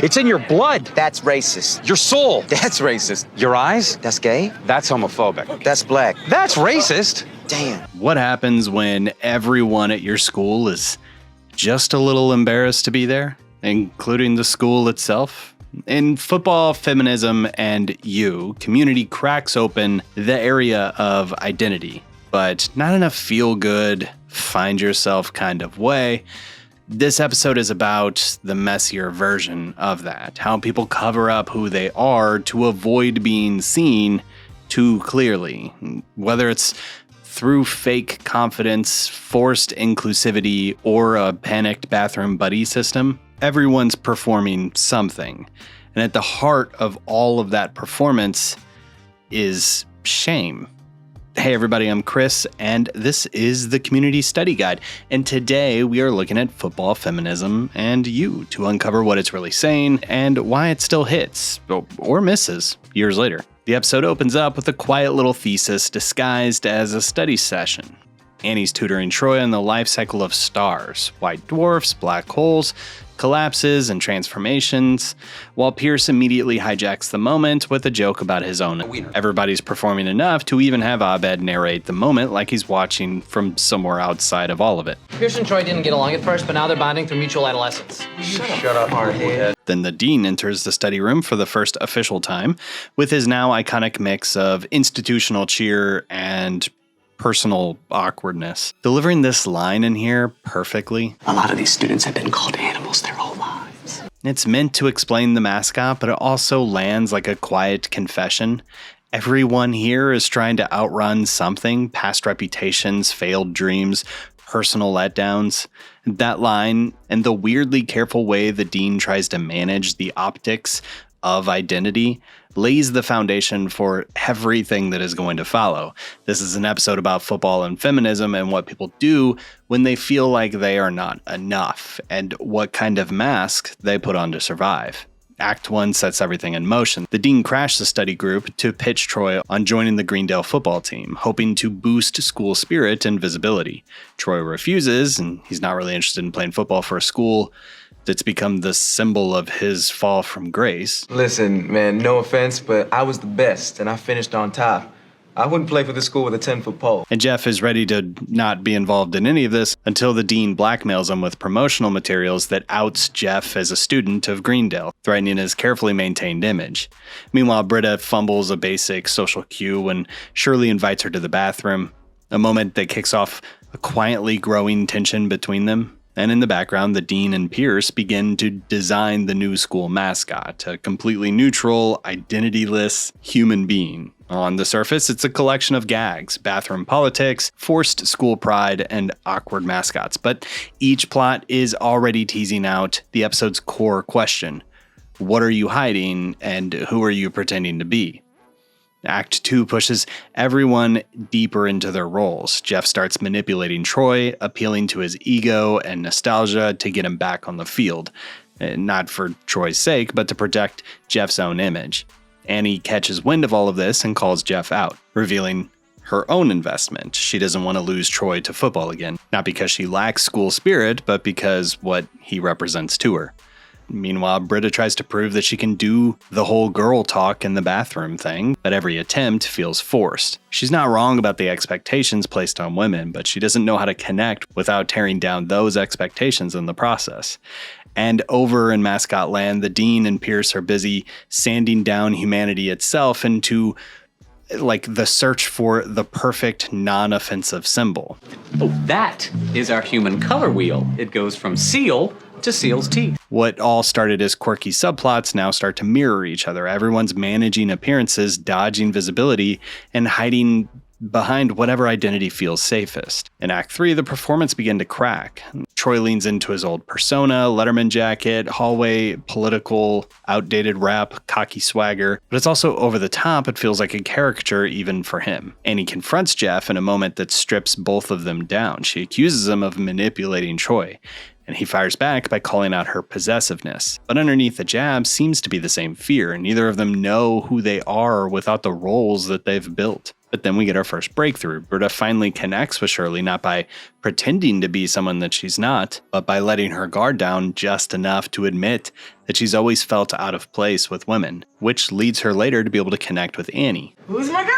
It's in your blood. That's racist. Your soul. That's racist. Your eyes. That's gay. That's homophobic. That's black. That's racist. Damn. What happens when everyone at your school is just a little embarrassed to be there, including the school itself? In Football, Feminism and You, Community cracks open the area of identity, but not in a feel-good, find-yourself kind of way. This episode is about the messier version of that, how people cover up who they are to avoid being seen too clearly, whether it's through fake confidence, forced inclusivity, or a panicked bathroom buddy system. Everyone's performing something. And at the heart of all of that performance is shame. Hey everybody, I'm Chris, and this is the Community Study Guide. And today we are looking at football, feminism, and you to uncover what it's really saying and why it still hits, or misses, years later. The episode opens up with a quiet little thesis disguised as a study session. Annie's tutoring Troy on the life cycle of stars, white dwarfs, black holes, collapses, and transformations, while Pierce immediately hijacks the moment with a joke about his own. Everybody's performing enough to even have Abed narrate the moment like he's watching from somewhere outside of all of it. Pierce and Troy didn't get along at first, but now they're bonding through mutual adolescence. Shut up, hardhead. Then the dean enters the study room for the first official time with his now iconic mix of institutional cheer and personal awkwardness. Delivering this line in here perfectly. A lot of these students have been called animals their whole lives. It's meant to explain the mascot, but it also lands like a quiet confession. Everyone here is trying to outrun something, past reputations, failed dreams, personal letdowns. That line and the weirdly careful way the dean tries to manage the optics of identity lays the foundation for everything that is going to follow. This is an episode about football and feminism and what people do when they feel like they are not enough and what kind of mask they put on to survive. Act 1 sets everything in motion. The dean crashed the study group to pitch Troy on joining the Greendale football team, hoping to boost school spirit and visibility. Troy refuses, and he's not really interested in playing football for a school that's become the symbol of his fall from grace. Listen, man, no offense, but I was the best, and I finished on top. I wouldn't play for this school with a 10-foot pole. And Jeff is ready to not be involved in any of this until the dean blackmails him with promotional materials that outs Jeff as a student of Greendale, threatening his carefully maintained image. Meanwhile, Britta fumbles a basic social cue when Shirley invites her to the bathroom, a moment that kicks off a quietly growing tension between them. And in the background, the dean and Pierce begin to design the new school mascot, a completely neutral, identityless human being. On the surface, it's a collection of gags, bathroom politics, forced school pride, and awkward mascots. But each plot is already teasing out the episode's core question. What are you hiding, and who are you pretending to be? Act 2 pushes everyone deeper into their roles. Jeff starts manipulating Troy, appealing to his ego and nostalgia to get him back on the field. Not for Troy's sake, but to protect Jeff's own image. Annie catches wind of all of this and calls Jeff out, revealing her own investment. She doesn't want to lose Troy to football again, not because she lacks school spirit, but because what he represents to her. Meanwhile, Britta tries to prove that she can do the whole girl talk in the bathroom thing, but every attempt feels forced. She's not wrong about the expectations placed on women, but she doesn't know how to connect without tearing down those expectations in the process. And over in Mascot Land, the dean and Pierce are busy sanding down humanity itself into the search for the perfect non-offensive symbol. Oh, that is our human color wheel. It goes from seal to seal's teeth. What all started as quirky subplots now start to mirror each other. Everyone's managing appearances, dodging visibility, and hiding behind whatever identity feels safest. In Act 3, the performance began to crack. Troy leans into his old persona, Letterman jacket, hallway, political, outdated rap, cocky swagger, but it's also over the top. It feels like a caricature even for him. And he confronts Jeff in a moment that strips both of them down. She accuses him of manipulating Troy, and he fires back by calling out her possessiveness. But underneath the jab seems to be the same fear, and neither of them know who they are without the roles that they've built. But then we get our first breakthrough. Britta finally connects with Shirley, not by pretending to be someone that she's not, but by letting her guard down just enough to admit that she's always felt out of place with women, which leads her later to be able to connect with Annie. Who's my girl?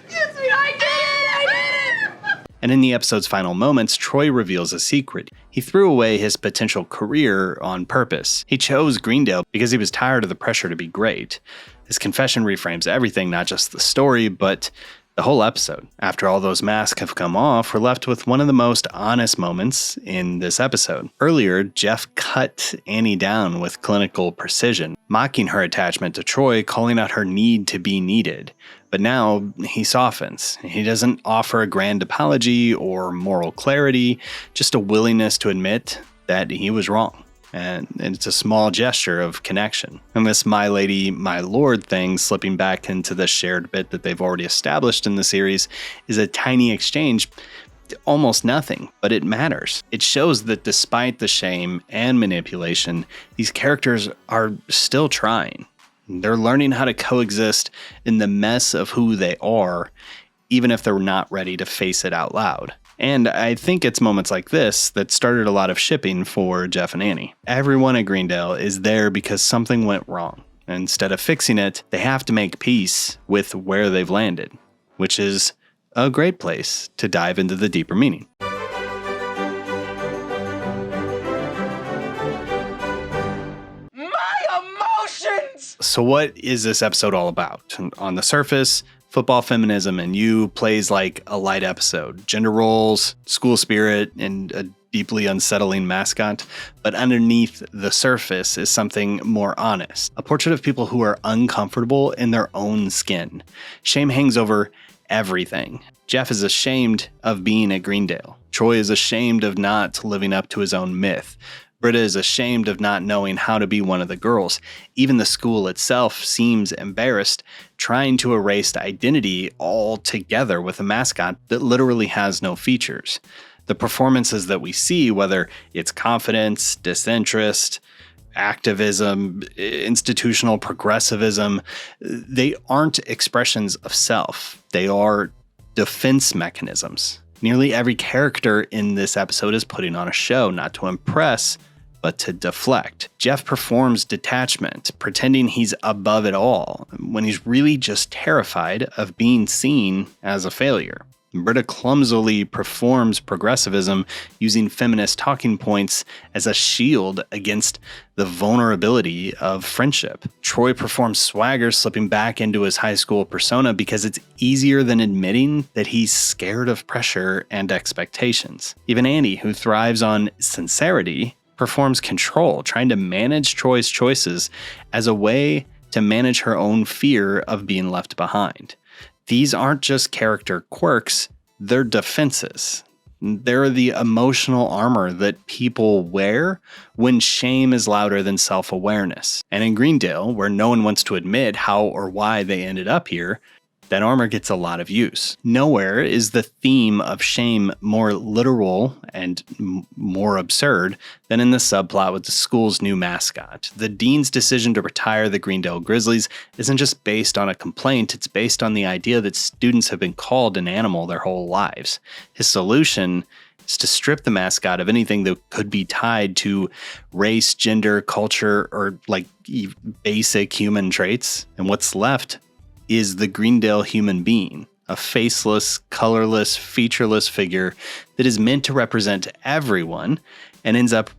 Excuse me, I did it! And in the episode's final moments, Troy reveals a secret. He threw away his potential career on purpose. He chose Greendale because he was tired of the pressure to be great. His confession reframes everything, not just the story, but the whole episode. After all those masks have come off, we're left with one of the most honest moments in this episode. Earlier, Jeff cut Annie down with clinical precision, mocking her attachment to Troy, calling out her need to be needed. But now he softens. He doesn't offer a grand apology or moral clarity, just a willingness to admit that he was wrong. And it's a small gesture of connection. And this my lady, my lord thing, slipping back into the shared bit that they've already established in the series, is a tiny exchange, almost nothing, but it matters. It shows that despite the shame and manipulation, these characters are still trying. They're learning how to coexist in the mess of who they are, even if they're not ready to face it out loud. And I think it's moments like this that started a lot of shipping for Jeff and Annie. Everyone at Greendale is there because something went wrong. Instead of fixing it, they have to make peace with where they've landed, which is a great place to dive into the deeper meaning. So what is this episode all about? On the surface, Football, Feminism and You plays like a light episode. Gender roles, school spirit, and a deeply unsettling mascot. But underneath the surface is something more honest. A portrait of people who are uncomfortable in their own skin. Shame hangs over everything. Jeff is ashamed of being at Greendale. Troy is ashamed of not living up to his own myth. Britta is ashamed of not knowing how to be one of the girls. Even the school itself seems embarrassed, trying to erase identity altogether with a mascot that literally has no features. The performances that we see, whether it's confidence, disinterest, activism, institutional progressivism, they aren't expressions of self. They are defense mechanisms. Nearly every character in this episode is putting on a show, not to impress, but to deflect. Jeff performs detachment, pretending he's above it all, when he's really just terrified of being seen as a failure. Britta clumsily performs progressivism, using feminist talking points as a shield against the vulnerability of friendship. Troy performs swagger, slipping back into his high school persona because it's easier than admitting that he's scared of pressure and expectations. Even Annie, who thrives on sincerity, performs control, trying to manage Troy's choices as a way to manage her own fear of being left behind. These aren't just character quirks, they're defenses. They're the emotional armor that people wear when shame is louder than self-awareness. And in Greendale, where no one wants to admit how or why they ended up here, that armor gets a lot of use. Nowhere is the theme of shame more literal and more absurd than in the subplot with the school's new mascot. The dean's decision to retire the Greendale Grizzlies isn't just based on a complaint, it's based on the idea that students have been called an animal their whole lives. His solution is to strip the mascot of anything that could be tied to race, gender, culture, or like basic human traits. And what's left is the Greendale Human Being, a faceless, colorless, featureless figure that is meant to represent everyone and ends up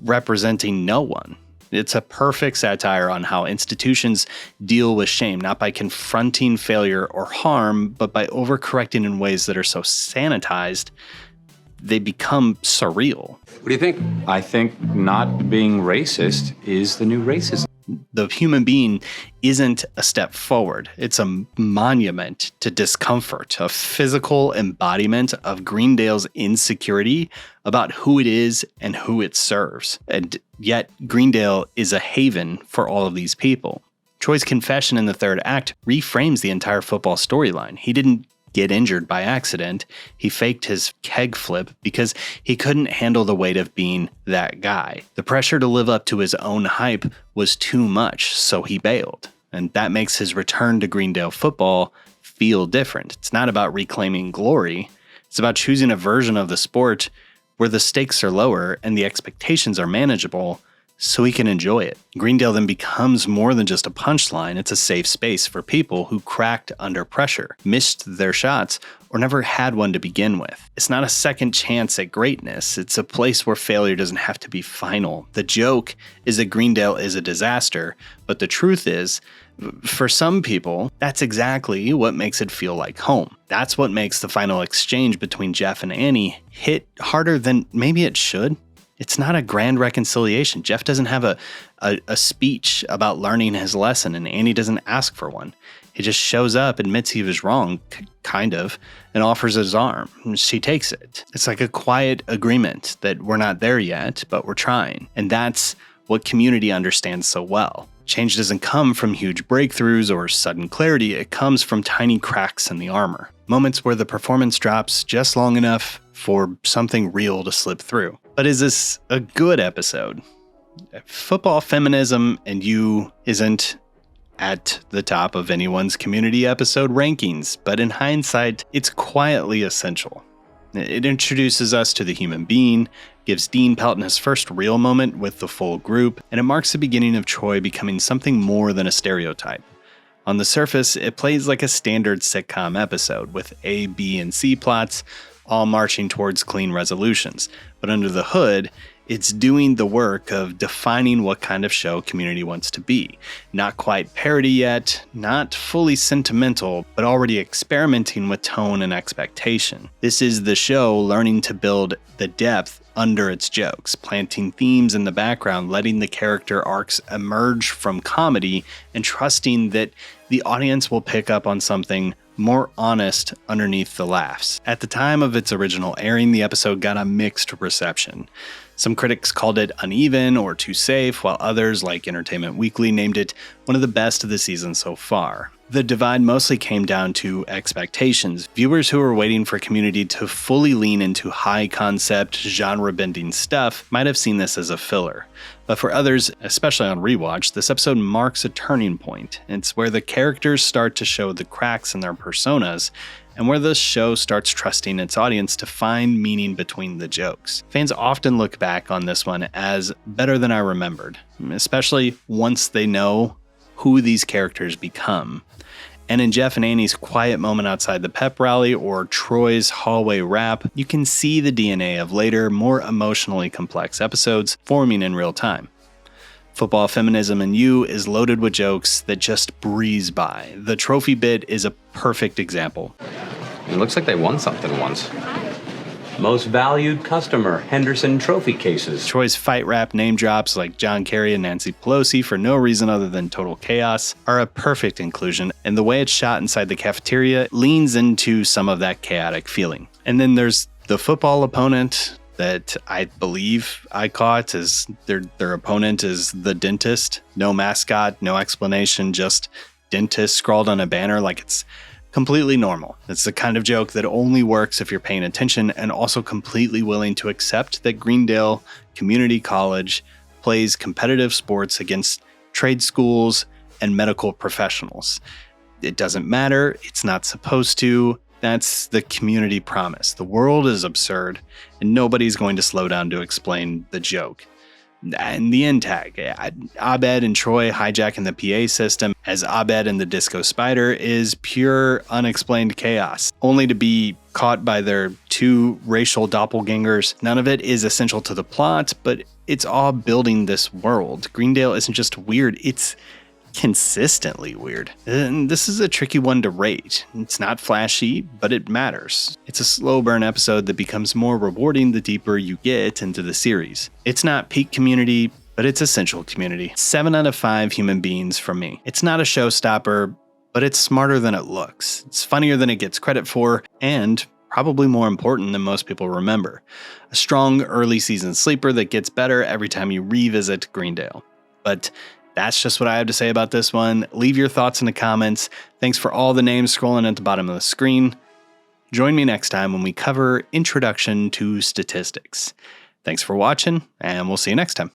representing no one. It's a perfect satire on how institutions deal with shame, not by confronting failure or harm, but by overcorrecting in ways that are so sanitized, they become surreal. What do you think? I think not being racist is the new racism. The human being isn't a step forward. It's a monument to discomfort, a physical embodiment of Greendale's insecurity about who it is and who it serves. And yet Greendale is a haven for all of these people. Troy's confession in the third act reframes the entire football storyline. He didn't get injured by accident. He faked his keg flip because he couldn't handle the weight of being that guy. The pressure to live up to his own hype was too much, so he bailed. and that makes his return to Greendale football feel different. It's not about reclaiming glory. It's about choosing a version of the sport where the stakes are lower and the expectations are manageable so he can enjoy it. Greendale then becomes more than just a punchline. It's a safe space for people who cracked under pressure, missed their shots, or never had one to begin with. It's not a second chance at greatness. It's a place where failure doesn't have to be final. The joke is that Greendale is a disaster, but the truth is, for some people, that's exactly what makes it feel like home. That's what makes the final exchange between Jeff and Annie hit harder than maybe it should. It's not a grand reconciliation. Jeff doesn't have a speech about learning his lesson, and Annie doesn't ask for one. He just shows up, admits he was wrong, kind of, and offers his arm. She takes it. It's like a quiet agreement that we're not there yet, but we're trying. And that's what Community understands so well. Change doesn't come from huge breakthroughs or sudden clarity. It comes from tiny cracks in the armor. Moments where the performance drops just long enough for something real to slip through. But is this a good episode? Football, Feminism, and You isn't at the top of anyone's Community episode rankings, but in hindsight, it's quietly essential. It introduces us to the human being, gives Dean Pelton his first real moment with the full group, and it marks the beginning of Troy becoming something more than a stereotype. On the surface, it plays like a standard sitcom episode, with A, B, and C plots all marching towards clean resolutions. But under the hood, it's doing the work of defining what kind of show Community wants to be. Not quite parody yet, not fully sentimental, but already experimenting with tone and expectation. This is the show learning to build the depth under its jokes, planting themes in the background, letting the character arcs emerge from comedy, and trusting that the audience will pick up on something more honest underneath the laughs. At the time of its original airing, the episode got a mixed reception. Some critics called it uneven or too safe, while others, like Entertainment Weekly, named it one of the best of the season so far. The divide mostly came down to expectations. Viewers who were waiting for Community to fully lean into high-concept, genre-bending stuff might have seen this as a filler. But for others, especially on rewatch, this episode marks a turning point. It's where the characters start to show the cracks in their personas, and where the show starts trusting its audience to find meaning between the jokes. Fans often look back on this one as better than I remembered, especially once they know who these characters become. And in Jeff and Annie's quiet moment outside the pep rally or Troy's hallway rap, you can see the DNA of later, more emotionally complex episodes forming in real time. Football, Feminism, and You is loaded with jokes that just breeze by. The trophy bit is a perfect example. It looks like they won something once. Most valued customer, Henderson Trophy cases. Troy's fight rap name drops like John Kerry and Nancy Pelosi for no reason other than total chaos are a perfect inclusion, and the way it's shot inside the cafeteria leans into some of that chaotic feeling. And then there's the football opponent that I believe I caught as their opponent is the dentist. No mascot, no explanation, just dentist scrawled on a banner like it's completely normal. It's the kind of joke that only works if you're paying attention and also completely willing to accept that Greendale Community College plays competitive sports against trade schools and medical professionals. It doesn't matter. It's not supposed to. That's the Community promise. The world is absurd, and nobody's going to slow down to explain the joke. And the end tag, Abed and Troy hijacking the PA system as Abed and the Disco Spider is pure unexplained chaos, only to be caught by their two racial doppelgangers. None of it is essential to the plot, but it's all building this world. Greendale isn't just weird, it's consistently weird. And this is a tricky one to rate. It's not flashy, but it matters. It's a slow burn episode that becomes more rewarding the deeper you get into the series. It's not peak Community, but it's essential Community. 7 out of 5 human beings from me. It's not a showstopper, but it's smarter than it looks. It's funnier than it gets credit for, and probably more important than most people remember. A strong early season sleeper that gets better every time you revisit Greendale. But that's just what I have to say about this one. Leave your thoughts in the comments. Thanks for all the names scrolling at the bottom of the screen. Join me next time when we cover Introduction to Statistics. Thanks for watching, and we'll see you next time.